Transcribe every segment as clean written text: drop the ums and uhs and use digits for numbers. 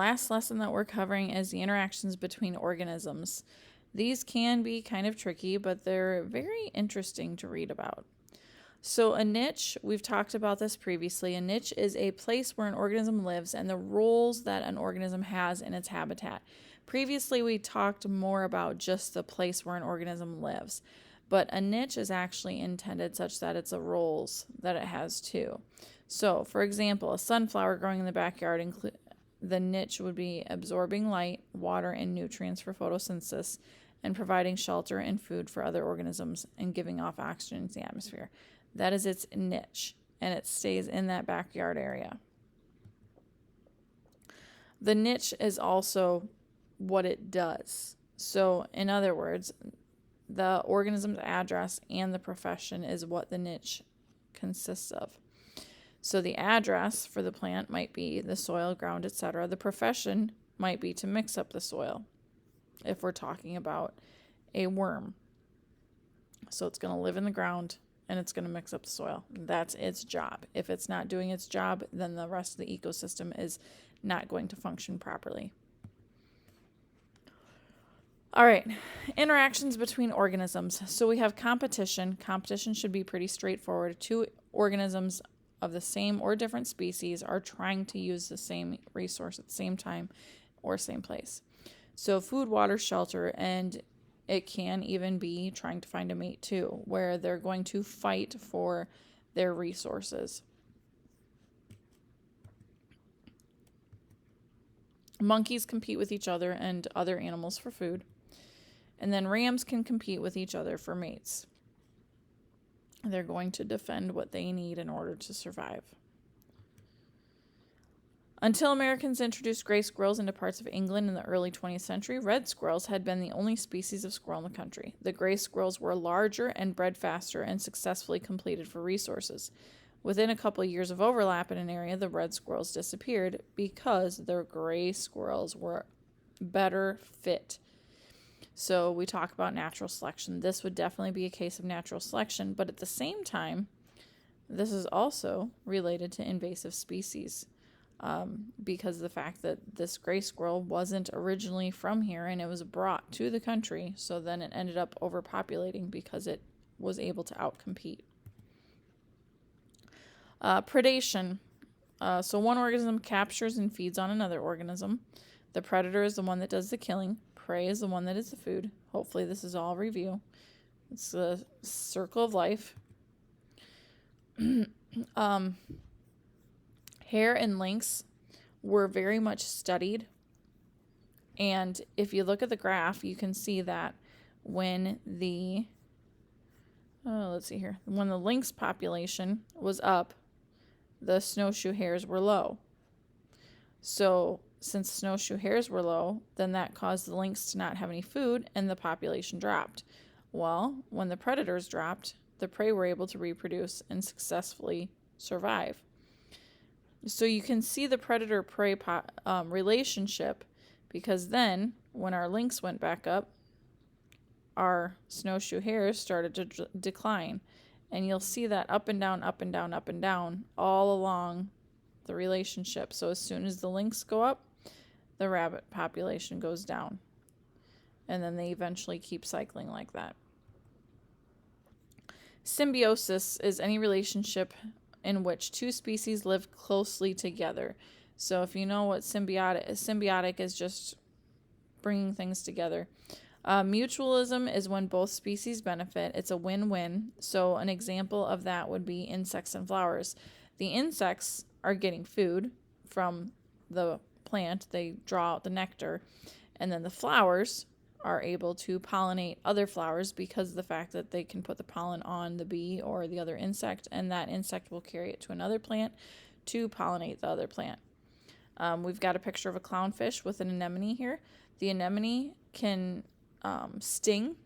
Last lesson that we're covering is the interactions between organisms. These can be kind of tricky, but they're very interesting to read about. So a niche, we've talked about this previously, a niche is a place where an organism lives and the roles that an organism has in its habitat. Previously, we talked more about just the place where an organism lives, but a niche is actually intended such that it's a roles that it has too. So, for example, a sunflower growing in the backyard, the niche would be absorbing light, water, and nutrients for photosynthesis and providing shelter and food for other organisms and giving off oxygen into the atmosphere. That is its niche, and it stays in that backyard area. The niche is also what it does. So, in other words, the organism's address and the profession is what the niche consists of. So the address for the plant might be the soil, ground, etc. The profession might be to mix up the soil if we're talking about a worm. So it's going to live in the ground and it's going to mix up the soil. That's its job. If it's not doing its job, then the rest of the ecosystem is not going to function properly. All right, interactions between organisms. So we have competition. Competition should be pretty straightforward. Two organisms of the same or different species are trying to use the same resource at the same time or same place. So food, water, shelter, and it can even be trying to find a mate too, where they're going to fight for their resources. Monkeys compete with each other and other animals for food. And then rams can compete with each other for mates. They're going to defend what they need in order to survive. Until Americans introduced gray squirrels into parts of England in the early 20th century, red squirrels had been the only species of squirrel in the country. The gray squirrels were larger and bred faster and successfully competed for resources. Within a couple of years of overlap in an area, the red squirrels disappeared because the gray squirrels were better fit. So we talk about natural selection. This would definitely be a case of natural selection, but at the same time, this is also related to invasive species because of the fact that this gray squirrel wasn't originally from here and it was brought to the country, so then it ended up overpopulating because it was able to outcompete. Predation. So one organism captures and feeds on another organism. The predator is the one that does the killing. Prey is the one that is the food. Hopefully this is all review. It's the circle of life. Hare and lynx were very much studied. And if you look at the graph, you can see that when the lynx population was up, the snowshoe hares were low. So since snowshoe hares were low, then that caused the lynx to not have any food and the population dropped. Well, when the predators dropped, the prey were able to reproduce and successfully survive. So you can see the predator-prey relationship, because then when our lynx went back up, our snowshoe hares started to decline. And you'll see that up and down, up and down, up and down all along the relationship. So as soon as the lynx go up, the rabbit population goes down. And then they eventually keep cycling like that. Symbiosis is any relationship in which two species live closely together. So if you know what symbiotic is just bringing things together. Mutualism is when both species benefit. It's a win-win. So an example of that would be insects and flowers. The insects are getting food from the plant. They draw out the nectar. And then the flowers are able to pollinate other flowers because of the fact that they can put the pollen on the bee or the other insect, and that insect will carry it to another plant to pollinate the other plant. We've got a picture of a clownfish with an anemone here. The anemone can sting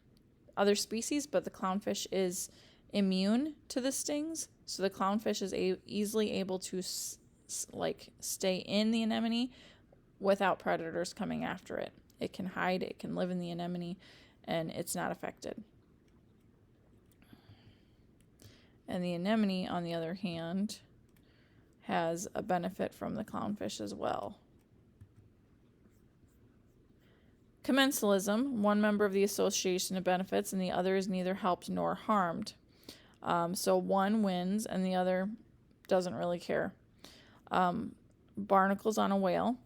other species, but the clownfish is immune to the stings, so the clownfish is easily able to stay in the anemone without predators coming after it. It can hide, it can live in the anemone, and it's not affected. And the anemone, on the other hand, has a benefit from the clownfish as well. Commensalism, one member of the association benefits and the other is neither helped nor harmed. So one wins and the other doesn't really care. Barnacles on a whale.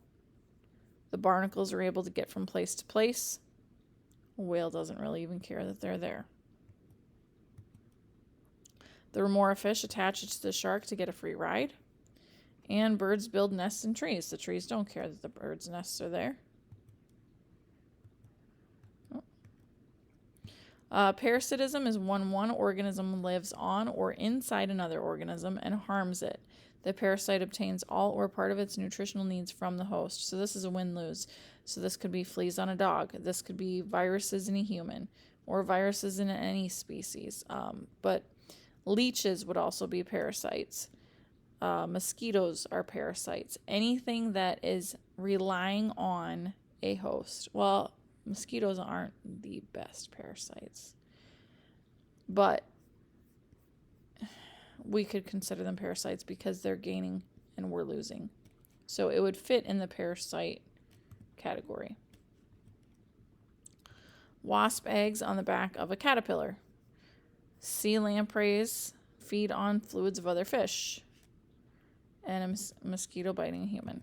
The barnacles are able to get from place to place. A whale doesn't really even care that they're there. The remora fish attaches to the shark to get a free ride. And birds build nests in trees. The trees don't care that the birds' nests are there. Parasitism is when one organism lives on or inside another organism and harms it. The parasite obtains all or part of its nutritional needs from the host. So this is a win-lose. So this could be fleas on a dog. This could be viruses in a human or viruses in any species. But leeches would also be parasites. Mosquitoes are parasites. Anything that is relying on a host. Well, mosquitoes aren't the best parasites, but we could consider them parasites because they're gaining and we're losing. So it would fit in the parasite category. Wasp eggs on the back of a caterpillar. Sea lampreys feed on fluids of other fish. And a mosquito biting a human.